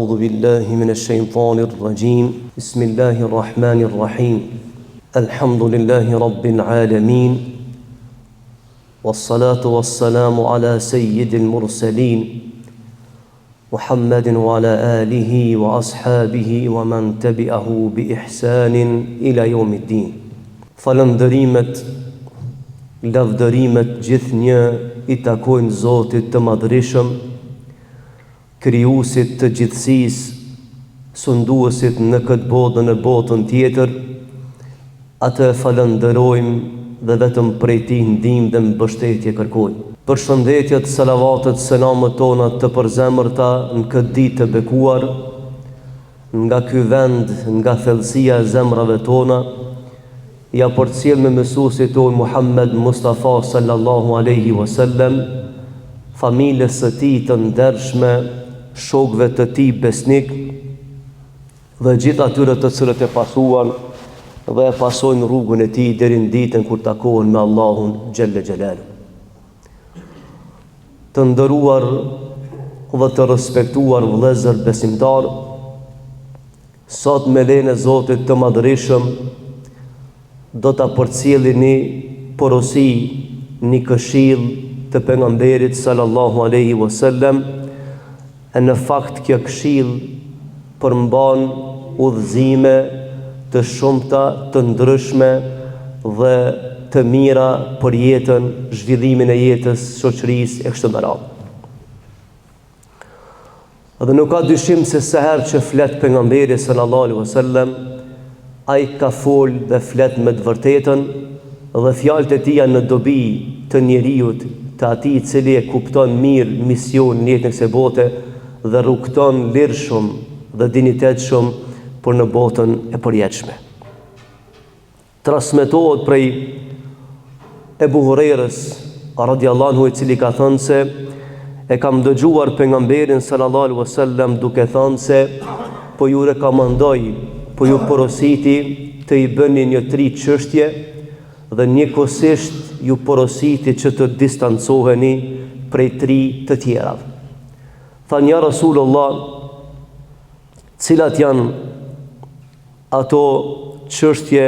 أعوذ بالله من الشيطان الرجيم بسم الله الرحمن الرحيم الحمد لله رب العالمين والصلاة والسلام على سيد المرسلين محمد وعلى آله وأصحابه ومن تبعه بإحسان إلى يوم الدين. Falëndërimet, lavdërimet gjithnjë I takojnë Zotit të Madhërisëm, krijuesit të gjithësisë, sunduesit në këtë botë dhe në botën tjetër. Atë falënderojmë dhe vetëm prej Tij ndihmë dhe mbështetje kërkojmë. Përshëndetjet, salavatet, selamet tona të përzemërta në këtë ditë të bekuar, nga ky vend, nga thellësia e zemrave tona, ja përcjell me mësuesit tonë Muhammed Mustafa sallallahu alaihi wasallam, familjes së tij të ndershme, shokëve të tij besnik dhe gjithë atyre të cilët e pasuan dhe e pasojnë rrugën e tij deri në ditën kur takohen me Allahun xhelle xhelalu. Të nderuar dhe të respektuar vëllezër besimtar, sot me lejen e Zotit të Madhërisëm do ta përcjelli një porosi, një këshill të pejgamberit sallallahu alaihi wasallam. E në fakt kjo këshill përmban udhëzime të shumta, të ndryshme dhe të mira për jetën, zhvillimin e jetës, shoqërisë e kështu me radhë. Dhe nuk ka dyshim se sa herë që flet pejgamberi sallallahu alaihi wasallam, ai ka fol dhe flet me të vërtetën dhe fjalët e tij janë në dobi të njeriut, të atij I cili e kupton mirë misionin e jetës kësaj bote dhe rrugton lirshëm dhe dinitetshëm për në botën e përjetshme. Transmetohet prej Ebu Hurajrës radhiyallahu anhu, I cili ka thënë se e kam dëgjuar pejgamberin sallallahu alaihi wasallam duke thënë se po ju rekomandoj, po ju porositi të I bëni një 3 çështje dhe njëkohësisht ju porositi që të distancoheni prej 3 të tjera. Tha ja Rasulullah, cilat janë ato çështje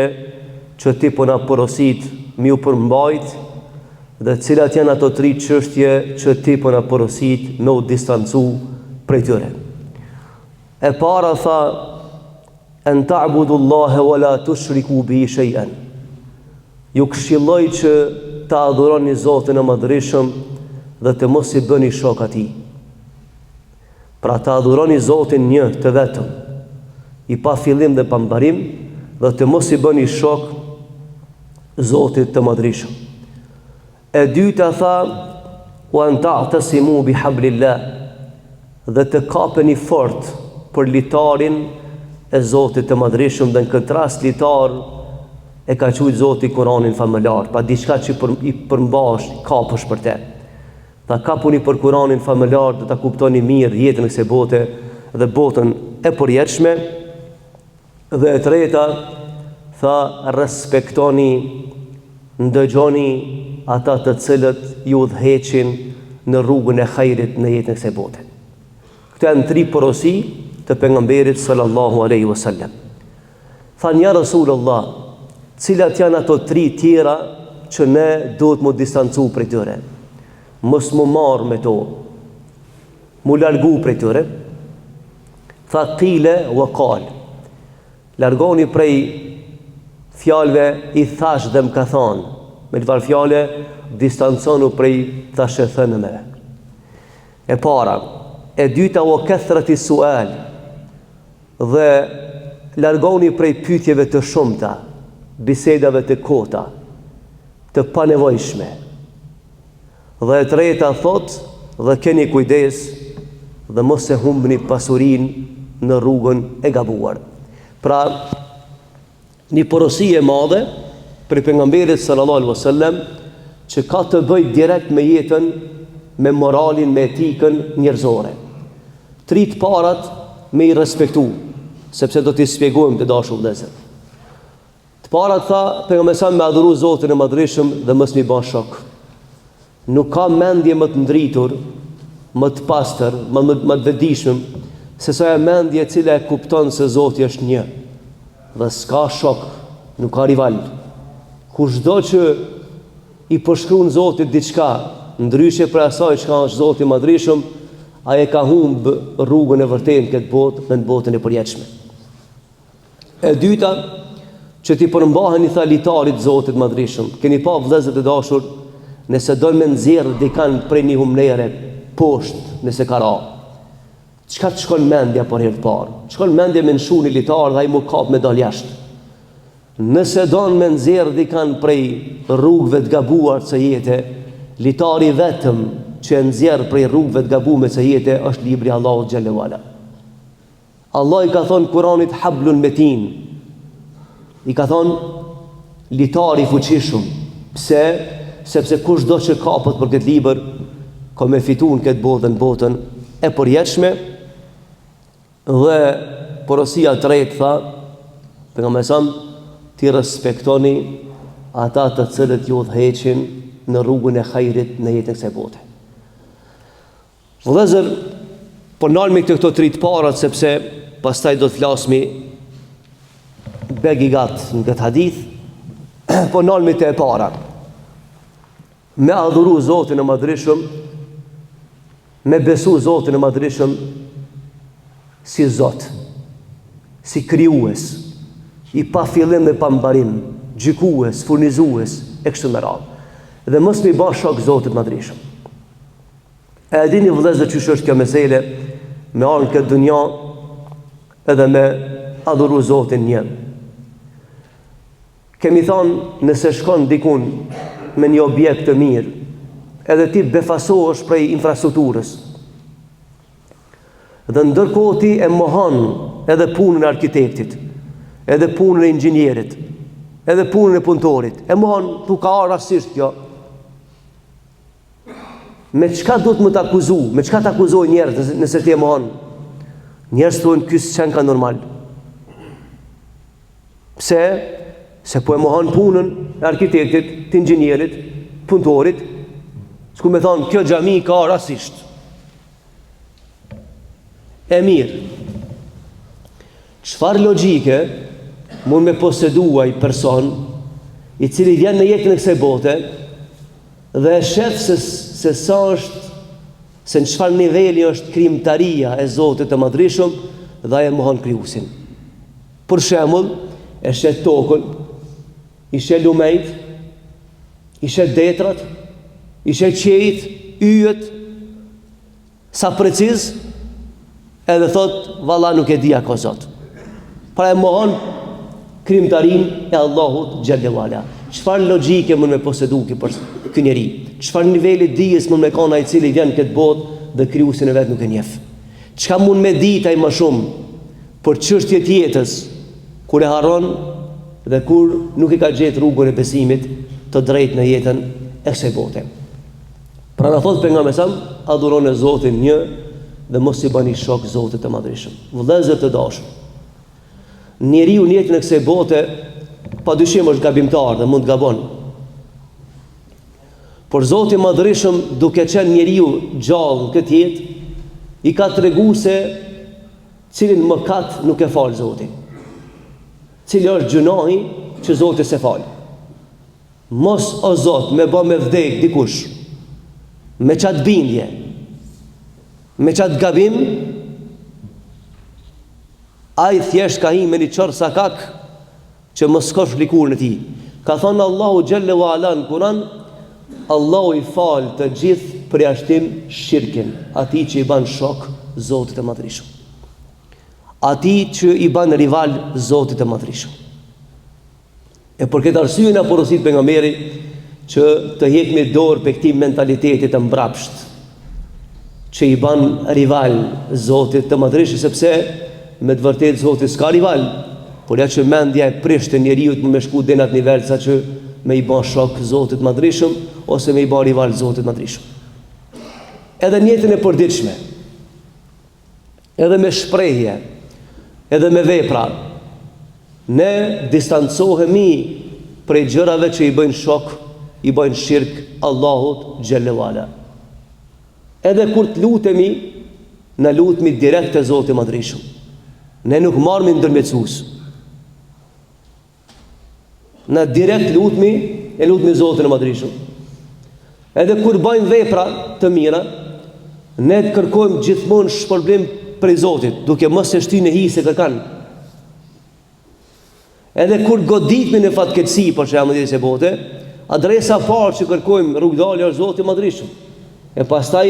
që ti po na porosit mi u përmbajt dhe cilat janë ato 3 çështje që ti po na porosit me u distancu prej tyre. E para tha, en ta'budullaha wa la tushriku bihi shay'an. Ju këshilloj që ta adhuroni Zotin e Madhërisëm dhe të mos I bëni shok atij. Pra ta adhuroni Zotin një të vetëm, I pa fillim dhe pa mbarim, dhe të mos I bëni shok Zotit të Madhërisëm. E dyta tha, wa an ta'tasimu bihablillah, dhe të kapeni fort për litarin e Zotit të Madhërisëm, dhe në këtë rast litar e ka quajtur Zoti Kur'anin famëlar, pa diçka që I përmbash, kapësh për te. Ta kapuni për Kur'anin famëlar dhe ta kuptoni mirë jetën e kësaj bote dhe botën e përjetshme. Dhe e treta tha, respektoni, ndëgjoni ata të cilët ju udhëheqin në rrugën e hajrit në jetën e kësaj bote. Këto janë 3 porosi të pejgamberit sallallahu alaihi wasallam. Than ja Rasulullah, cilat janë ato 3 tjera që ne duhet mu distancu prej tyre, mos mu marr me to, mu largu prej tyre. Tha qile wa qal, largoni prej fjalëve I thash dhe më ka thonë, me çfarë fjale distanconu prej thashë thënëve. E para. E dyta wa kathrati sual, dhe largoni prej pyetjeve të shumta, bisedave të kota, të panevojshme. Dhe e treta thot, dhe keni kujdes dhe mos e humbni pasurinë në rrugën e gabuar. Pra, një porosi e madhe për pejgamberit sallallahu alaihi wasallam që ka të bëjë direkt me jetën, me moralin, me etikën njerëzore. 3 të parat me I respektu, sepse do t'i shpjegojmë të dashur vëllezër. Të parat tha, pejgamberi me adhuru Zotin e Madhërisëm dhe mos mi bën shok. Nuk ka mendje më të ndritur, më të pastër, më të vetëdijshëm se sa e mendje e cila e kupton se Zoti është një dhe s'ka shok, nuk ka rival. Kushdo që i përshkruan Zotit diçka ndryshe për asaj çka është Zoti i Madhreshëm, ai e ka humb rrugën e vërtetë në këtë botë dhe në botën e përjetshme. E dyta, që ti përmbaheni tha litarit Zotit Madhreshëm. Keni pa vëllezër të dashur, nëse do me nxjerr dikan prej një humnere poshtë, nëse ka ra, çka të shkon mendja për herë të parë? Shkon mendja me nshu një litar dhe ai mu kap me dal jashtë. Nëse don me nxjerr dikan prej rrugëve të gabuar të jetë, litari vetëm që e nxjerr prej rrugëve të gabuara të jetë është libri i Allahut xhallahu ala. Allah i ka thonë Kuranit hablun metin. I ka thonë litari fuqishëm. Pse? Sepse kushdo që kapët për këtë libër ka me fitu në këtë botën, botën e përjetshme. Dhe porosia të tretë tha, pejgamberi sa ti respektoni ata të cilët ju udhëheqin në rrugën e hajrit në jetën e kësaj bote. Vëllezër, po nalmi këto tre të parat sepse pastaj do të flasmi begigat në këtë hadith, po nalmi të e para. Me adhuru Zotin e Madhreshëm, me besu Zotin e Madhreshëm si Zot, si krijues, i pa fillim dhe pa mbarim, gjykues, furnizues, e kështu me radhë. Dhe mos mi ba shok Zotit e Madhreshëm. E dini vëllezër çish është kjo mesele me ardhur këtë dunja edhe me adhuru Zotin një. Kemi thonë, nëse shkon dikun me një objekt të mirë, edhe ti befasohesh prej infrastrukturës, dhe ndërkohë ti e mohon edhe punën e arkitektit, edhe punën e inxhinierit, edhe punën e punëtorit, e mohon, tu ka arë rasisht kjo. Me çka do të më të akuzu? Me çka të akuzoj njerëz nëse ti e mohon? Njerëz thonë ky s'kan ka normal. Pse? Se po e mohon punën e arkitektit, të inxhinierit, punëtorit, s'ku me thonë, kjo xhami ka rasisht. E mirë. Çfarë logjike mund me posedua i person i cili vjen në jetën e kësaj bote dhe e shef se sa është, se në çfarë niveli është krijimtaria e Zotit të Madhreshëm dhe ai e mohon krijuesin. Për shembull, e shet tokën, i shet lumejt, i shet detrat, i shet qejt, yjet, sa preciz, edhe thot, valla nuk e dia ka Zot. Pra e mohon krijimtarinë e Allahut xhallahu ala. Çfarë logjike mund me posedu ky njeri? Çfarë niveli dijes mund me kanë ai i cili vjen këtë botë dhe krijuesin e vet nuk e njeh? Çka mund me ditë ai më shumë për çështje të jetës, kur e harron dhe kur nuk i ka gjetë rrugën e besimit të drejtë në jetën e kësaj bote. Pra na thot pejgamberi sa adhuroni Zotin një dhe mos i bani shok Zotit të Madhreshëm. Vëllezër të dashur, njeriu në jetën e kësaj bote padyshim është gabimtar dhe mund të gabon. Por Zoti i Madhreshëm, duke qenë njeriu gjallë në këtë jetë, i ka treguar se cilin mëkat nuk e fal Zoti. Cili është gjunahi që Zoti se fal. Mos o Zot me bë me vdek dikush me çat bindje, me çat gabim, ai thjesht ka hime një qërë sakak që mos kosh likurën e tij. Ka thënë Allahu xhallahu ala në Kur'an, Allahu i fal të gjithë përjashtim shirkin, atij që i ban shok Zotit të Madhreshëm, atij që i ban rival Zotit të Madhreshëm. E për këtë arsye na porosit pejgamberi që të heqmi dorë për këtij mentaliteti të mbrapsht që i ban rival Zotit të Madhreshëm, sepse me të vërtetë Zoti s'ka rival, por ja që mendja e prisht të njeriu të më shku deri në atë nivel sa që me i ban shok Zotit të Madhreshëm ose me i ban rival Zotit të Madhreshëm. Edhe në jetën e përditshme, edhe me shprehje, edhe me vepra, ne distancohemi prej gjërave që i bëjnë shok, i bëjnë shirk Allahut xhallahu ala. Edhe kur të lutemi, në lutmi direkt të Zotit Madhreshëm. Ne nuk marrmi ndërmjetësues. Në direkt lutmi Zotin e Madhreshëm. Edhe kur bëjmë vepra të mira, ne të kërkojmë gjithmonë shpërblim prej Zotit, duke mos e shtynë në hije se kërkan. Edhe kur goditmi në fatkeqësi, për shembull, në bote, adresa parë që kërkojmë rrugdalje është Zoti i Madhreshëm. E pastaj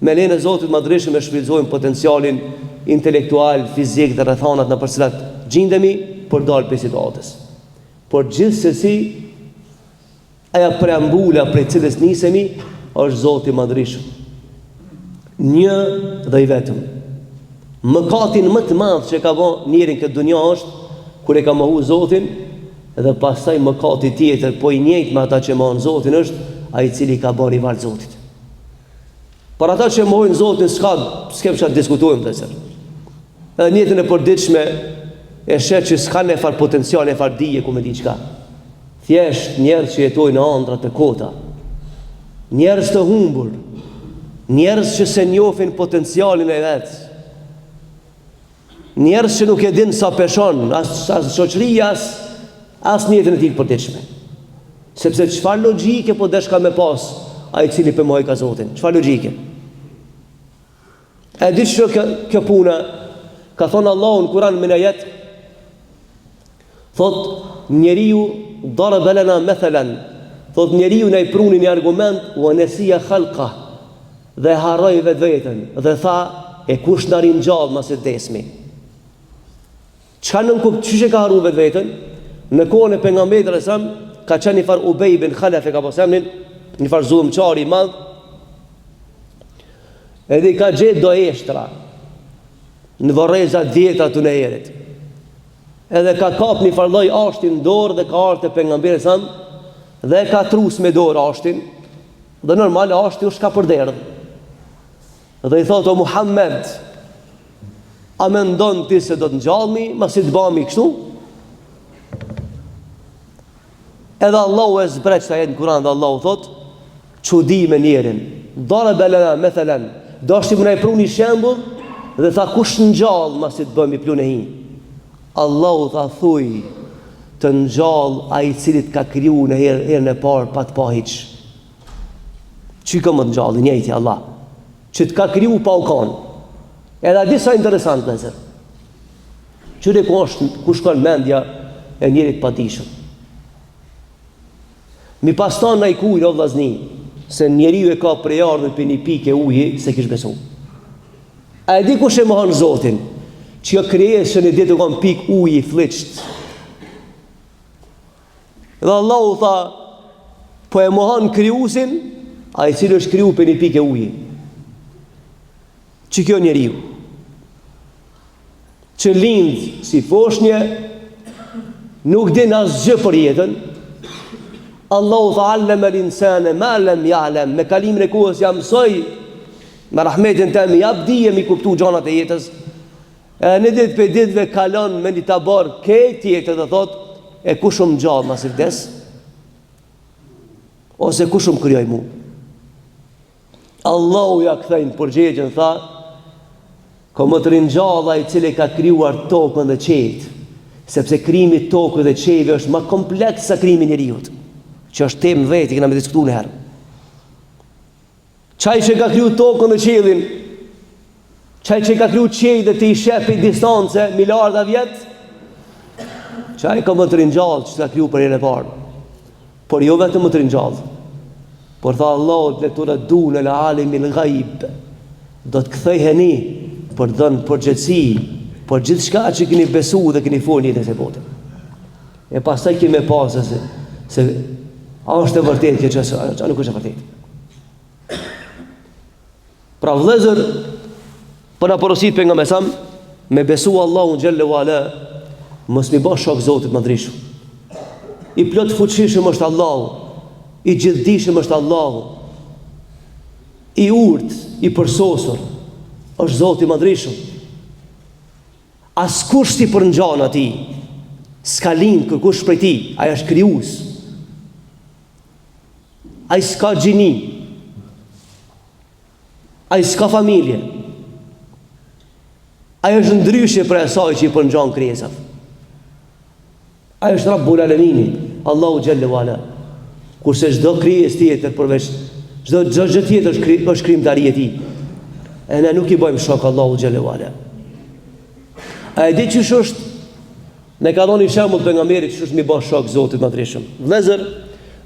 me lejen e Zotit Madhreshëm e shfrytëzojmë potencialin intelektual, fizik dhe rrethanat në përcilat gjendemi për dalë prej situatës. Por gjithsesi aja preambula prej cilës nisemi është Zoti i Madhreshëm. Një dhe i vetëm. Mëkatin më të madh që ka bën njëri këtë dunja është kur e ka mohu Zotin, dhe pastaj mëkati tjetër, po i njëjtë me ata që mohon Zotin është ai i cili ka bërë rival Zotit. Por ata që mohojnë Zotin s'kem çfarë diskutojmë të zërë. Edhe njëtën e përditshme e shet që s'ka ne far potencial, ne far dije ku me di qka. Thjesht njerëz që jetojnë në andra të kota, njerëz të humbur, njerëz që se njohin potencialin e vetë, njerëz që nuk e din sa peshon, as shoqëria, as njëtën e tij përditshme. Sepse çfarë logjike po desh ka me pas ai i cili për mohoj ka Zotin? Çfarë logjike? E di që kjo puna ka thonë Allahu në Kur'an me një ajet, thot njeriu daraba lana mathalan, thot njeriu na i pruni një argument wa nasiya khalqa, dhe harroi vetveten dhe tha e kush na rin gjallë mas e desmi. Çka nën kuptoj çish e ka harruar vetveten? Në kohën e pejgamberit sallallahu alajhi wasallam ka qenë një far Ubej bin Khalaf e ka posemnin, një far zullumçari i madh. Edhe i ka gjetë do eshtra në varreza 10 aty në herët. Edhe ka kap një farlloj ashtin në dorë dhe ka ardhur te pejgamberi sam dhe ka trus me dorë ashtin. Dhe normal ashti është ka përderdh. Dhe i thotë o Muhammed, a mendon ti se do të ngjallmi, masi të bëhemi kështu? Edhe Allahu e zbreq të jetë në Kur'an dhe Allahu thot, çudi me njerin, daraba lana mathalan, dashti më na i pru një shembull dhe tha kush ngjall masi të bëhemi plunë hi. Allahu tha thuj të ngjall ai i cili ka kriju në herën e parë pa të pa hiç. Çi ka më ngjall i njëjti Allah, që të ka kriju pa u kanë. Edhe disa interesant nëse. Çure ku shkon mendja e njerit padijshëm. Mi pastan në i kujnë o vllazni, se njeriu e ka prej ardhur për një pikë uji se kish besu. A e di kush e mohon Zotin, që jo krijesë që në ditë ka pikë uji i fliqt. Dhe Allahu tha, po e mohon krijuesin, ai i cili është kriju për një pikë uji. Që kjo njeriu që lind si foshnje, nuk din asgjë për jetën. Allahu tha allama al-insana ma lam ya'lam, me kalimin e kohës ja mësoi me rahmetin tim jap dije mi kuptu gjanat e jetës. Në ditë për ditëve kalon me një tabar këtë jetë dhe thot e kush më gjallë mas i vdes, ose kush më krijoi mu. Allahu ja kthejnë përgjigjen, tha ko më të ringjalla i cili ka krijuar tokën dhe qejt, sepse krijimi i tokës dhe qejve është më kompleks se krijimi i njeriut, që është temë vetë, kena me diskutuar një herë. Çaj që ka kriju tokën dhe qiellin, çaj që ka kriju qiellin dhe të i sheh për distancë miliarda vjet, çaj ka më të ringjallë që ka kriju për herën e parë. Por jo vetëm më të ringjallë, por tha Allahu leturadun ala alimil ghaib, do të ktheheni për dhënë përgjegjësi për gjithçka që keni besu dhe keni folë jetën e botës. E pastaj kemi pasë se a është e vërtetë që a nuk është e vërtetë. Pra vëllezër, për na porosit për nga mesam, me besu Allahun xhallahu ala, mos mi bësh shok Zotit Madhreshëm. I plot fuqishëm është Allahu, i gjithdijshëm është Allahu, i urtë, i përsosur është Zoti Madhreshëm. Askush ti për ngjan atij, s'ka lind kërkush prej tij, ai është krijues. Ai s'ka gjini, ai s'ka familje, Ajo është ndryshe për asaj që i përngjan krijesat. Ajo është Rabbul Alamini, Allahu Xhalla Wala. Kurse çdo krijesë tjetër përveç çdo gjë tjetër është krijimtari e tij. E ne nuk i bëjmë shok Allahu Xhalla Wala. A e di çish është? Ne ka dhënë shembull pejgamberit që është mi bë shok Zotit Madhreshëm. Vëllezër,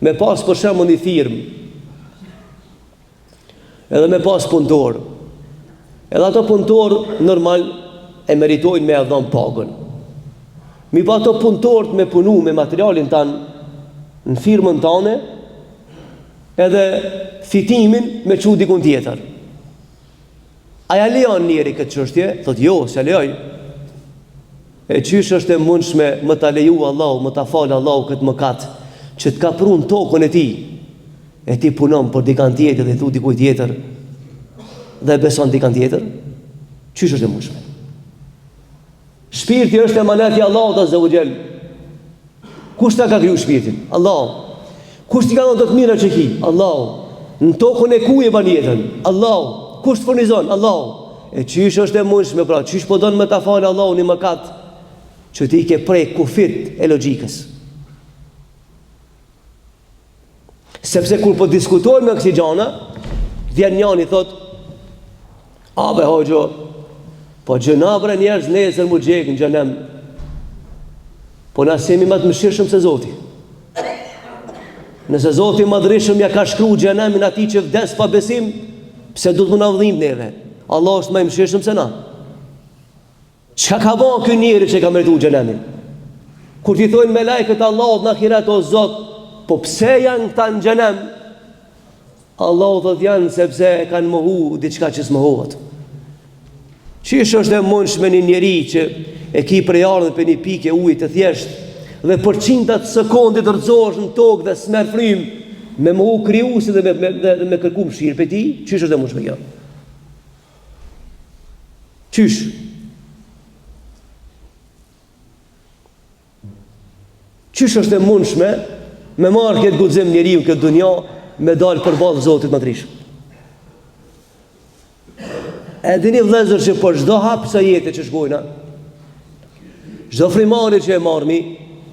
me pas për shembull një firmë, edhe me pas punëtor. Edhe ato punëtor normal e meritojnë me dhon pagën. Mi pa ato punëtorët me punu me materialin tanë në firmën tane, edhe fitimin me çu dikun tjetër. A ja lejon njeri këtë çështje? Thotë jo, s'ja lejoj. E qysh është e mundshme më ta leju Allahu, më ta falë Allahu këtë mëkat, që të ka prun tokën e tij. E ti punon për dikant tjetër dhe thu dikujt tjetër dhe beson dikant tjetër. Qysh është e mundshme? Shpirti është emanati i Allahut Azza wa Jall. Kush ta ka kriju shpirtin? Allahu. Kush t'i ka dhënë të mira që ki? Allahu. Në tokën e ku e ban jetën? Allahu. Kush të furnizon? Allahu. E qysh është e mundshme pra? Qysh po don me ta falë Allahu një mëkat që ti ke prej kufit e logjikës? Sepse kur po diskutojmë me kësi gjana, vjen njani thot, abe hoxho, po gjënabre njerëz nesër mu gjekë në xhenem, po na semi më të mëshirshëm se Zoti. Nëse Zoti Madhreshëm ja ka shkruar xhenemin atij që vdes pa besim, pse do të më na vëdhim neve? Allah është më i mëshirshëm se na. Çka ka bën ky njeri që ka merituar xhenemin? Kur ti thonë me lajkët Allahut në ahiret, o Zot, po pse janë këta në xhenem? Allahu thotë janë sepse kanë mohu diçka që s'mohohet. Qish është e mundshme një njeri që e ki prej ardhën për një pikë ujë të thjeshtë dhe për qindat sekonde dorëzohesh në tokë dhe s'merr frym me mohu krijuesin dhe me kërku mëshirë për ti? Qish është e mundshme kjo? Qysh? Qysh është e mundshme me marrë këtë guxim njeriu këtë dunja me dalë përballë Zotit Madhreshëm? E dini vëllezër që për çdo hap sa jetë që shkojna, çdo frymari që e marrmi,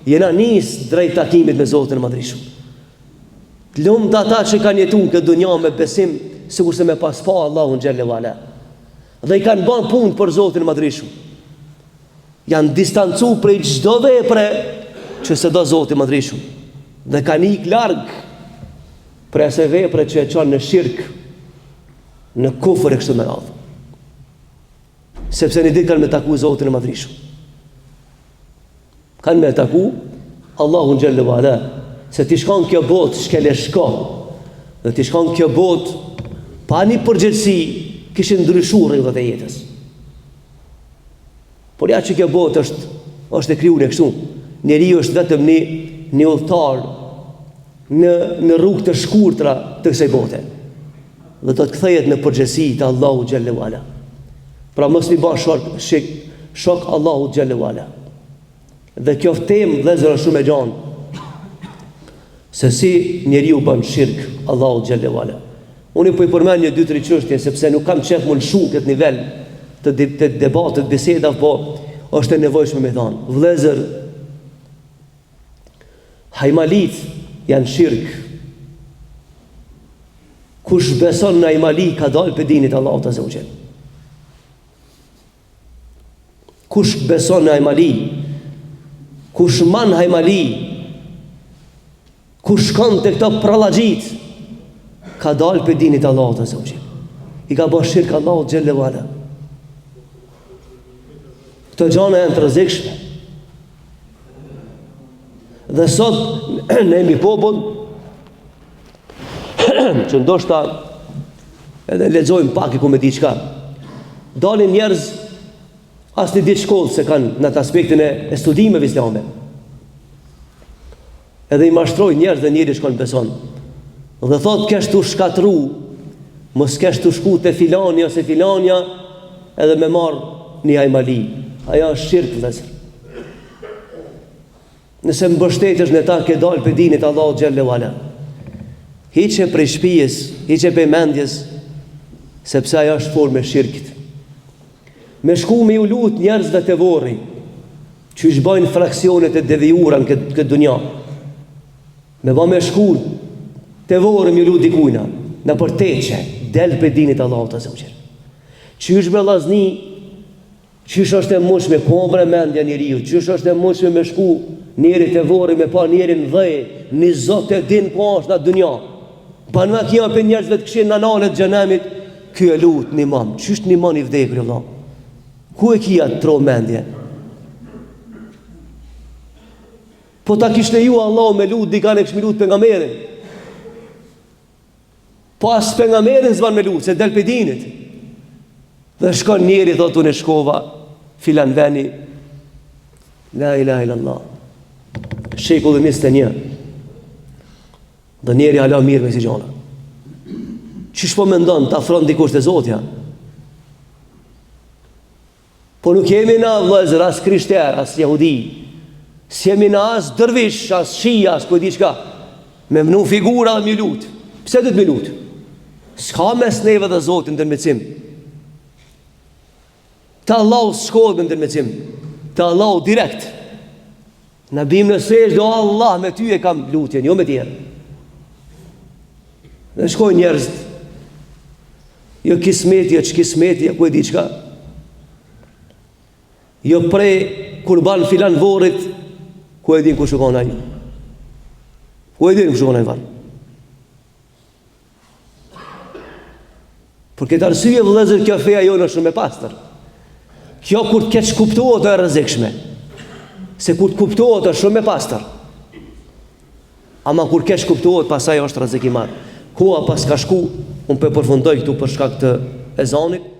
jena nis drejt takimit me Zotin Madhreshëm. Të lumt ata që kanë jetuar këtë dunja me besim, sikurse me pas pa Allahun xhelle wala. Dhe i kanë bën punë për Zotin Madhreshëm. Janë distancuar prej çdo vepre që se do Zoti Madhreshëm. Dhe kanë ikë larg prej asaj vepre që e çon në shirk, në kufër e kështu me radhë. Sepse një ditë kanë me taku Zotin e Madhreshëm. Kanë me taku Allahun xhelle wala. Se ti shkon kjo botë shkele shko, dhe ti shkon kjo botë pa një përgjegjësi, kishin ndryshuar rregullat e jetës. Por ja që kjo botë është e krijuar kështu. Njeriu është vetëm një udhëtar në rrugë të shkurtra të kësaj bote. Dhe do të kthehet në përgjegjësi të Allahut xhelle wala. Pra mos i bën shok Allahu xhelle wala. Dhe kjo temë vëllezër është shumë e gjatë. Se si njeriu bën shirk Allahu xhelle wala. Unë po i përmend një 2-3 çështje sepse nuk kam qef më lshu këtë nivel të debatit, biseda, po është e nevojshme me thënë. Vëllezër, hajmalit janë shirk. Kush beson në hajmali ka dalë për dinit Allahut azza wa jall. Kush beson në hajmali, kush man hajmali, kush shkon të këto prallagjitë, ka dalë për dinit Allahut azza wa jall. I ka bërë shirk Allahut xhelle wala. Këto gjëra janë të rrezikshme. Dhe sot ne jemi popull që ndoshta edhe lexojmë pak ku me diçka. Dalin njerëz as në ditë shkollë se kanë në atë aspektin e studimeve islame. Edhe i mashtrojnë njerëz dhe njëri shkon beson. Dhe thotë kesh tu shkatru, mos kesh tu shku te filani ose filania edhe me marr një hajmali. Ajo është shirk vëllazër. Nëse mbështetesh në ta ke dalë për dinit Allahut xhelle wala. Hiqe prej shtëpisë, hiqe prej mendjes, sepse ajo është formë e shirkit. Me shku me ju lut njerëzve të vorri, që ish bajnë fraksionet e devijura në këtë dunja. Me ba me shku të vorri me ju lut dikujna, në përteqe, del për dinit Allahut Azza wa Jall. Që ish me lazni, qysh është e mushme, kombre mendja njeriu, qysh është e mushme me shku njeri të vorri me pa njerin dhej, një zot e din ku është në dunja. Ban me kja për njerëzve të këshin në nalet xhenemit, ky e lut një mam, qysh një man i vdekur Allah? Ku e kia të tro mendje? Po ta kish leju Allah me lut, dikane këshmi lut për nga merin. Po as për nga merin zvan me lut, se del për dinit. Dhe shkon njeri, thot unë e shkova, filan veni, la ilaha illallah, shekulli 21, dhe njeri hala mirë me si gjona. Qish po me ndonë, ta afron dikush të Zotja? Po nuk jemi na vëllezër, as krishter, as jehudi, s'jemi na as dërvish, as shia, as kujdi qka, me mnu figura dhe mi lut. Pse du të mi lut? S'ka mes neve dhe Zotin ndërmecim. Të Allahu s'shkohet me ndërmecim, të Allahu direkt. Në bim në sesh, do Allah me ty e kam lutjen, jo me tjerë. Dhe shkoj njerëz, jo kismeti, jo që kismeti, jo ku e di qka. Jo prej kur ban filan vorit, ku e din ku shukon ai. Ku e din ku shukon ai van. Për këtë arsye vëllezër, kjo feja jo në shumë e pastër. Kjo kur të keq kuptohet e rrezikshme. Se kur të kuptohet është shumë e pastër. Ama kur keq kuptohet pasaj është rrezik i madh. Koha pas ka shku, unë po përfundoj këtu për shkak të ezanit.